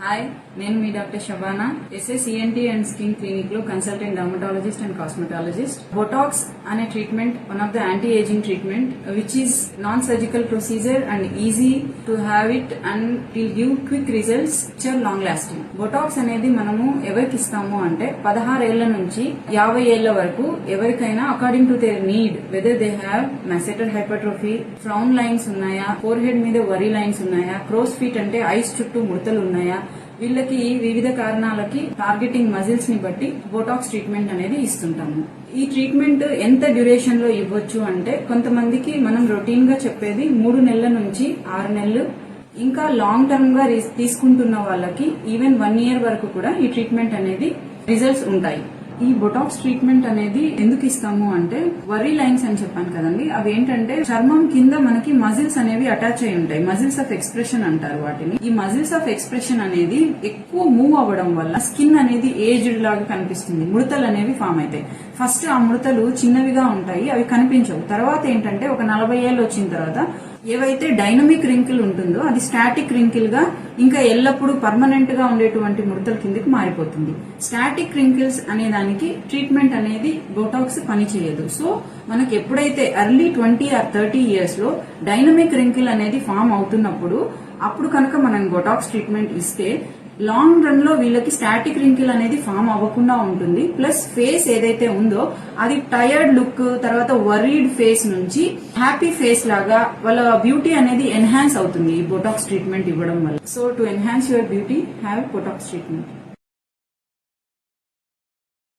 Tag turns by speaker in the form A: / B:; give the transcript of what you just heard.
A: Hi, నేను మీ doctor Shabana, SSENT and skin clinic లో consultant dermatologist and cosmetologist. Botox అనే treatment one of the anti aging treatment which is non surgical procedure and easy to have it and will give quick results which are long lasting. Botox అనేది మనము ఎవరికి ఇస్తాము అంటే 16 ఏళ్ల నుంచి 50 ఏళ్ల వరకు ఎవరికైనా according to their need, whether they have masseter hypertrophy, frown lines ఉన్నాయా, ఫోర్ హెడ్ మీద వరీ లైన్స్ ఉన్నాయా, క్రోస్ ఫీట్ అంటే ఐస్ చుట్టూ ముడతలు ఉన్నాయా, వీళ్ళకి వివిధ కారణాలకి టార్గెటింగ్ మజిల్స్ ని బట్టి బోటాక్స్ ట్రీట్మెంట్ అనేది ఇస్తుంటాము. ఈ ట్రీట్మెంట్ ఎంత డ్యూరేషన్ లో ఇవ్వచ్చు అంటే కొంతమందికి మనం రొటీన్ గా చెప్పేది 3 నెలల నుంచి 6 నెలలు, ఇంకా లాంగ్ టర్మ్ గా తీసుకుంటున్న వాళ్ళకి ఈవెన్ 1 year వరకు కూడా ఈ ట్రీట్మెంట్ అనేది రిజల్ట్స్ ఉంటాయి. ఈ బొటాక్స్ ట్రీట్మెంట్ అనేది ఎందుకు ఇస్తాము అంటే వరీ లైన్స్ అని చెప్పాను కదండి, అవి ఏంటంటే చర్మం కింద మనకి మజిల్స్ అనేవి అటాచ్ అయి ఉంటాయి. మజిల్స్ ఆఫ్ ఎక్స్ప్రెషన్ అంటారు వాటిని. ఈ మజిల్స్ ఆఫ్ ఎక్స్ప్రెషన్ అనేది ఎక్కువ మూవ్ అవ్వడం వల్ల స్కిన్ అనేది ఏజ్డ్ లాగా కనిపిస్తుంది. ముడతలు అనేవి ఫామ్ అవుతాయి. ఫస్ట్ ఆ ముడతలు చిన్నవిగా ఉంటాయి, అవి కనిపించవు. తర్వాత ఏంటంటే ఒక 40 ఏళ్ళు వచ్చిన తర్వాత ఏవైతే డైనమిక్ రింకిల్ ఉంటుందో అది స్టాటిక్ రింకిల్ గా ఇంకా ఎల్లప్పుడూ పర్మనెంట్ గా ఉండేటువంటి ముడతల కిందకి మారిపోతుంది. స్టాటిక్ రింకిల్స్ అనే దానికి ట్రీట్మెంట్ అనేది బోటాక్స్ పనిచేయదు. సో మనకి ఎప్పుడైతే ఎర్లీ 20 or 30 years లో డైనమిక్ రింకిల్ అనేది ఫామ్ అవుతున్నప్పుడు అప్పుడు కనుక మనం బొటాక్స్ ట్రీట్మెంట్ ఇస్తే లాంగ్ రన్ లో వీళ్ళకి స్టాటిక్ రింకిల్ అనేది ఫామ్ అవ్వకుండా ఉంటుంది. ప్లస్ ఫేస్ ఏదైతే ఉందో అది టైర్డ్ లుక్, తర్వాత వరీడ్ ఫేస్ నుంచి హ్యాపీ ఫేస్ లాగా వాళ్ళ బ్యూటీ అనేది ఎన్హాన్స్ అవుతుంది ఈ బొటాక్స్ ట్రీట్మెంట్ ఇవ్వడం వల్ల. So to enhance your beauty, have Botox treatment.